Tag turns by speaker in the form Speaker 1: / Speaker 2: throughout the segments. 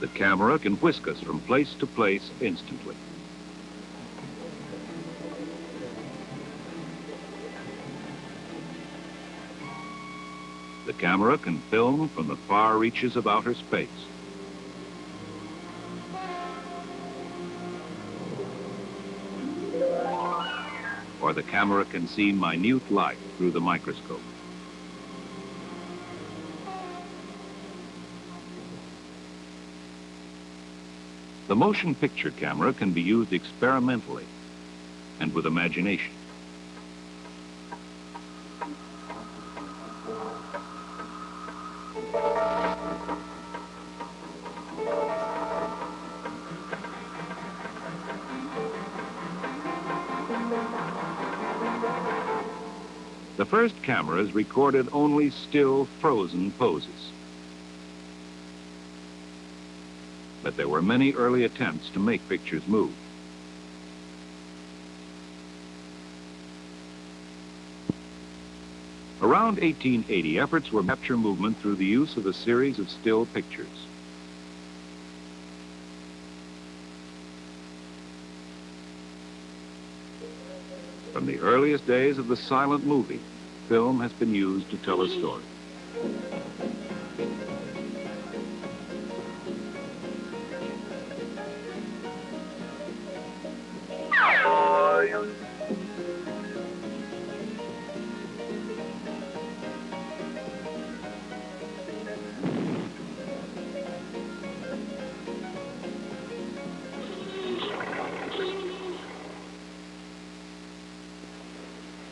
Speaker 1: The camera can whisk us from place to place instantly. The camera can film from the far reaches of outer space. Or the camera can see minute light through the microscope. The motion picture camera can be used experimentally and with imagination. The first cameras recorded only still, frozen poses. But there were many early attempts to make pictures move. Around 1880, efforts were to capture movement through the use of a series of still pictures. From the earliest days of the silent movie, film has been used to tell a story.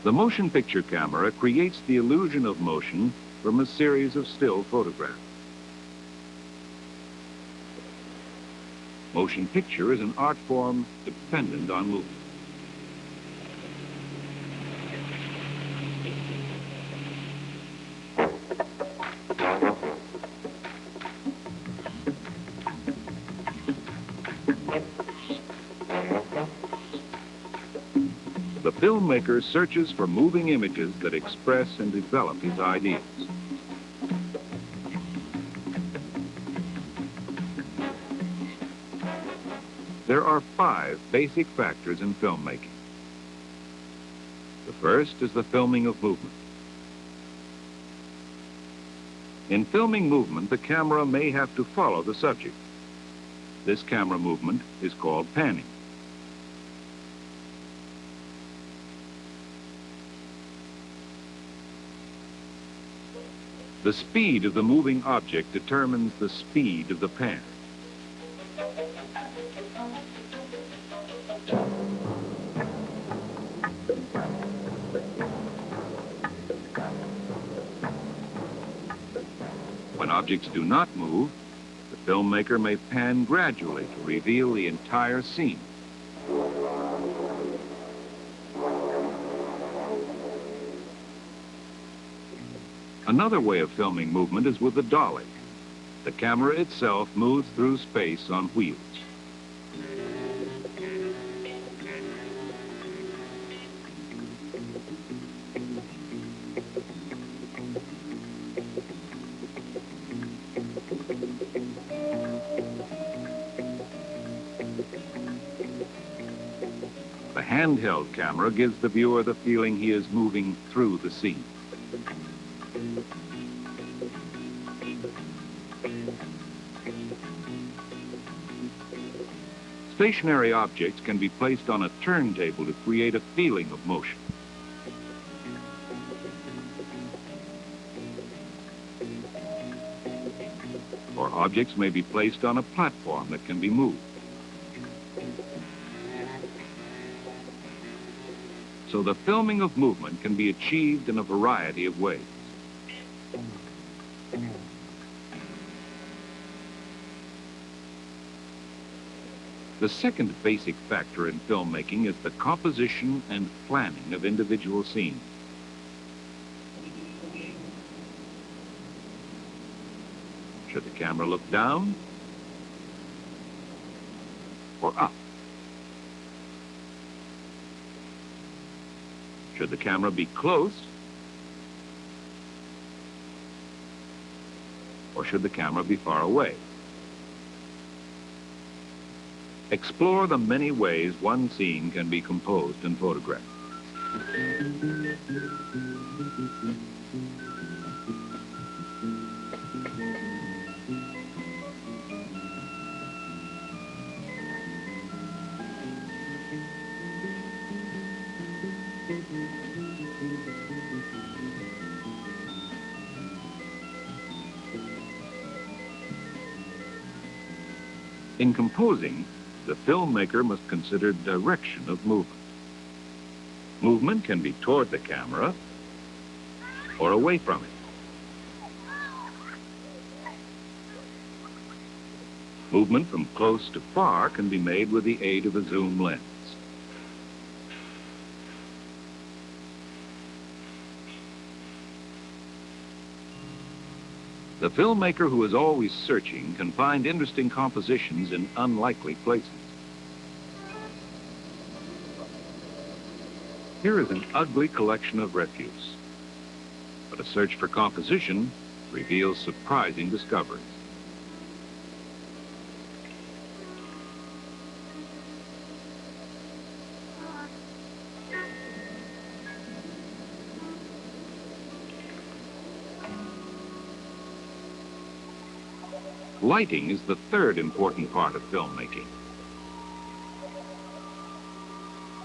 Speaker 1: The motion picture camera creates the illusion of motion from a series of still photographs. Motion picture is an art form dependent on movement. The filmmaker searches for moving images that express and develop his ideas. There are 5 basic factors in filmmaking. The first is the filming of movement. In filming movement, the camera may have to follow the subject. This camera movement is called panning. The speed of the moving object determines the speed of the pan. When objects do not move, the filmmaker may pan gradually to reveal the entire scene. Another way of filming movement is with the dolly. The camera itself moves through space on wheels. The handheld camera gives the viewer the feeling he is moving through the scene. Stationary objects can be placed on a turntable to create a feeling of motion. Or objects may be placed on a platform that can be moved. So the filming of movement can be achieved in a variety of ways. The second basic factor in filmmaking is the composition and planning of individual scenes. Should the camera look down or up? Should the camera be close or should the camera be far away? Explore the many ways one scene can be composed and photographed. In composing, the filmmaker must consider direction of movement. Movement can be toward the camera or away from it. Movement from close to far can be made with the aid of a zoom lens. The filmmaker who is always searching can find interesting compositions in unlikely places. Here is an ugly collection of refuse, but a search for composition reveals surprising discoveries. Lighting is the third important part of filmmaking.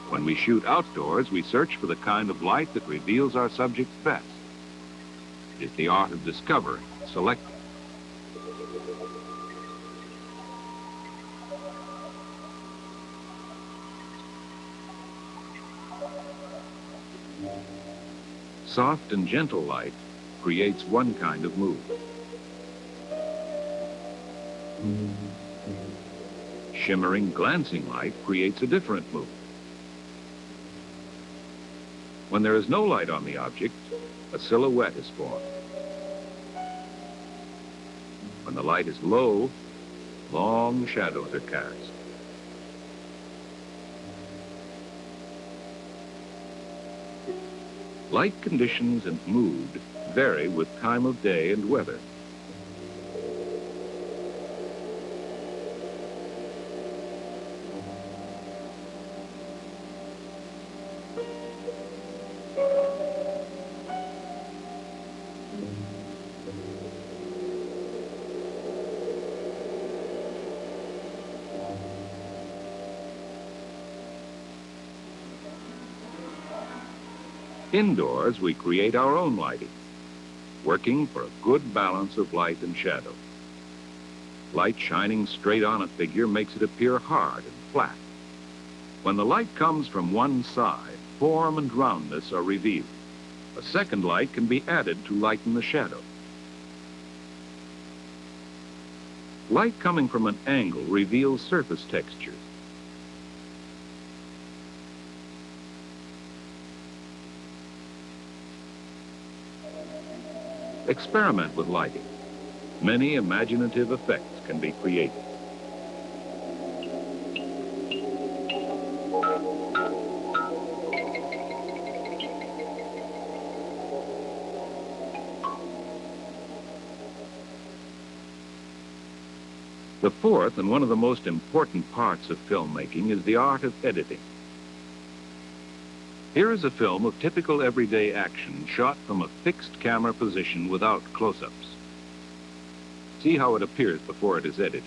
Speaker 1: When we shoot outdoors, we search for the kind of light that reveals our subjects best. It is the art of discovering, selecting. Soft and gentle light creates one kind of mood. Shimmering, glancing light creates a different mood. When there is no light on the object, a silhouette is formed. When the light is low, long shadows are cast. Light conditions and mood vary with time of day and weather. Indoors, we create our own lighting, working for a good balance of light and shadow. Light shining straight on a figure makes it appear hard and flat. When the light comes from one side, form and roundness are revealed. A second light can be added to lighten the shadow. Light coming from an angle reveals surface textures. Experiment with lighting. Many imaginative effects can be created. The fourth and one of the most important parts of filmmaking is the art of editing. Here is a film of typical everyday action shot from a fixed camera position without close-ups. See how it appears before it is edited.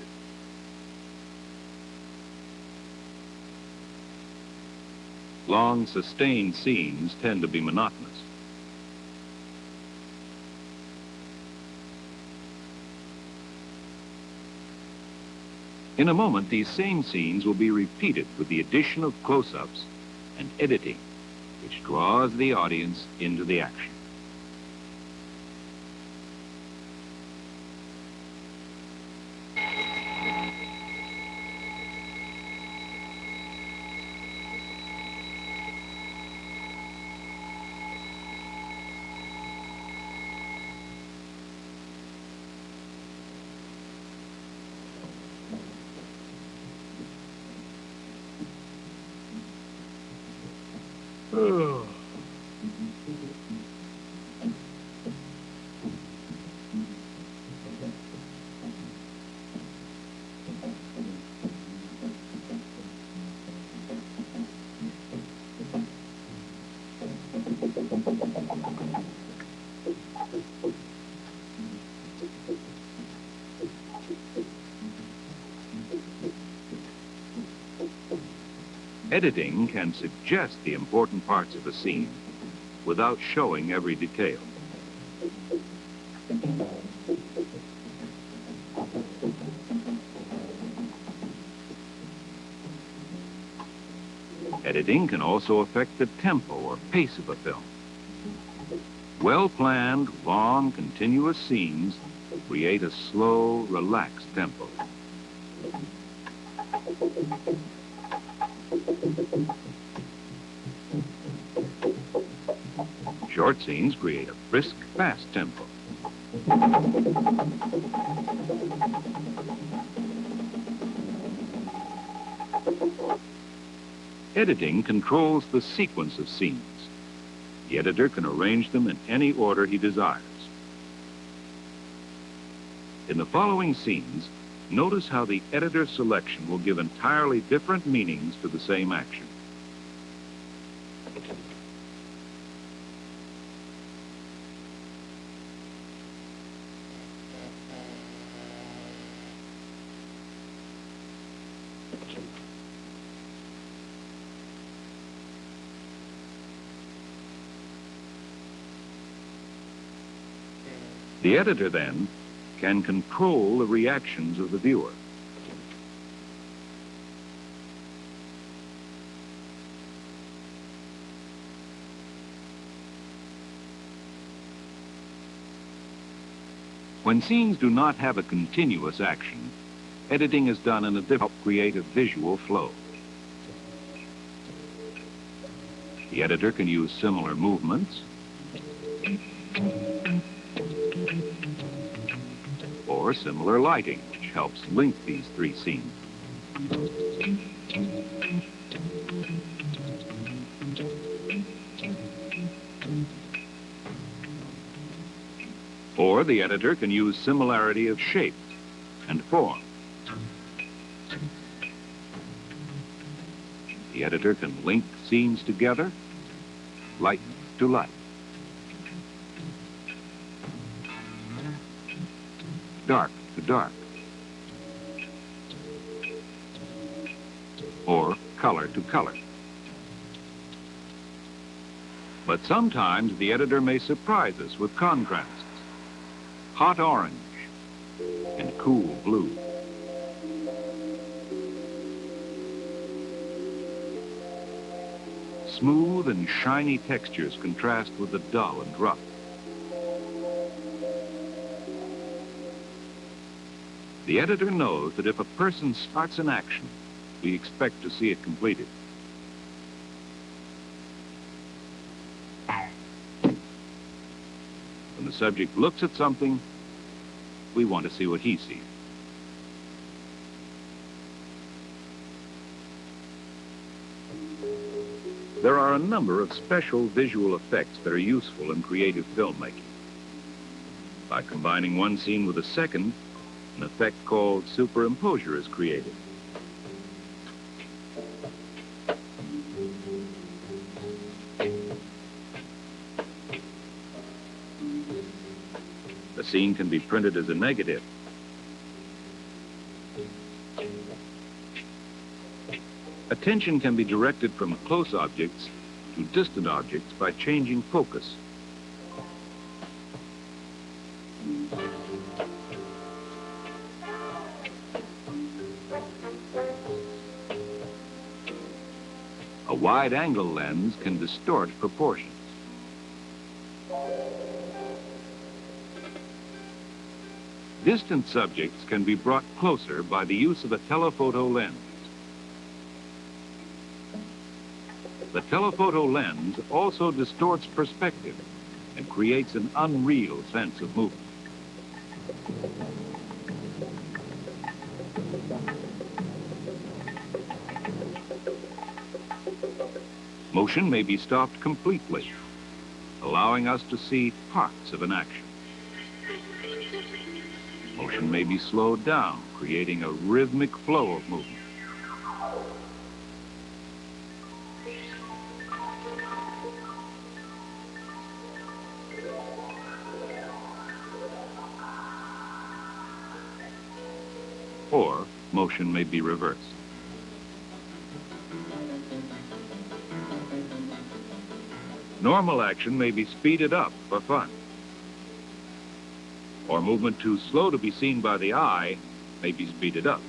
Speaker 1: Long, sustained scenes tend to be monotonous. In a moment, these same scenes will be repeated with the addition of close-ups and editing, which draws the audience into the action. Editing can suggest the important parts of a scene without showing every detail. Editing can also affect the tempo or pace of a film. Well-planned, long, continuous scenes create a slow, relaxed tempo. Short scenes create a brisk, fast tempo. Editing controls the sequence of scenes. The editor can arrange them in any order he desires. In the following scenes, notice how the editor's selection will give entirely different meanings to the same action. The editor, then, can control the reactions of the viewer. When scenes do not have a continuous action, editing is done in a different way to create a visual flow. The editor can use similar movements or similar lighting, which helps link these three scenes. Or the editor can use similarity of shape and form. The editor can link scenes together, light to light. Dark to dark, or color to color. But sometimes the editor may surprise us with contrasts. Hot orange and cool blue. Smooth and shiny textures contrast with the dull and rough. The editor knows that if a person starts an action, we expect to see it completed. When the subject looks at something, we want to see what he sees. There are a number of special visual effects that are useful in creative filmmaking. By combining one scene with a second, an effect called superimposure is created. The scene can be printed as a negative. Attention can be directed from close objects to distant objects by changing focus. A wide-angle lens can distort proportions. Distant subjects can be brought closer by the use of a telephoto lens. The telephoto lens also distorts perspective and creates an unreal sense of movement. Motion may be stopped completely, allowing us to see parts of an action. Motion may be slowed down, creating a rhythmic flow of movement. Or motion may be reversed. Normal action may be speeded up for fun, or movement too slow to be seen by the eye may be speeded up.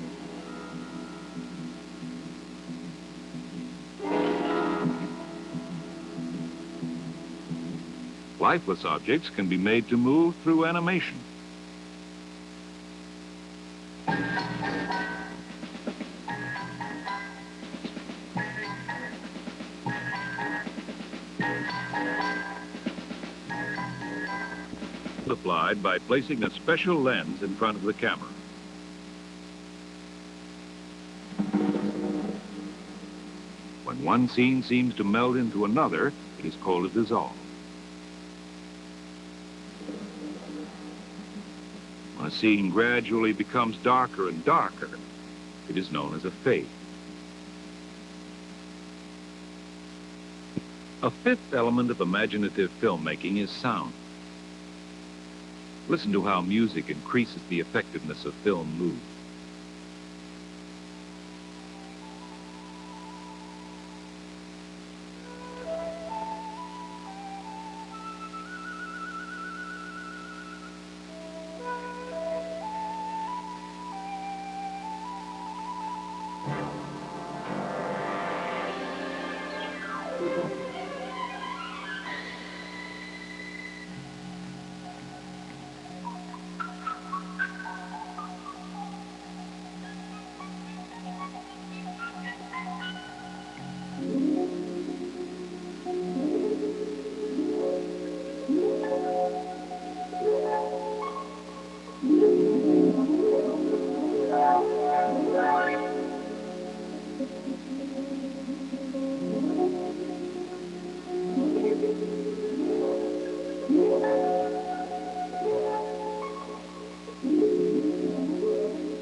Speaker 1: Lifeless objects can be made to move through animation. Applied by placing a special lens in front of the camera. When one scene seems to meld into another, it is called a dissolve. When a scene gradually becomes darker and darker, it is known as a fade. A fifth element of imaginative filmmaking is sound. Listen to how music increases the effectiveness of film mood.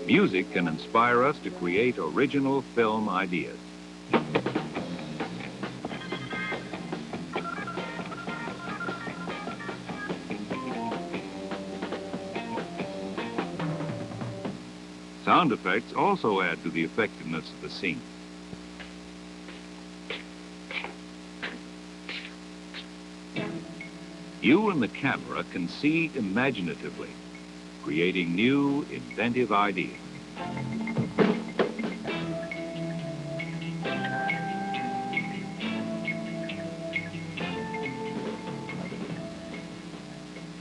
Speaker 1: Music can inspire us to create original film ideas. Sound effects also add to the effectiveness of the scene. You and the camera can see imaginatively, creating new, inventive ideas.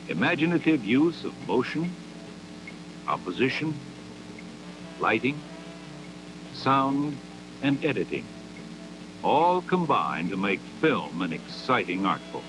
Speaker 1: Imaginative use of motion, composition, lighting, sound, and editing all combine to make film an exciting art form.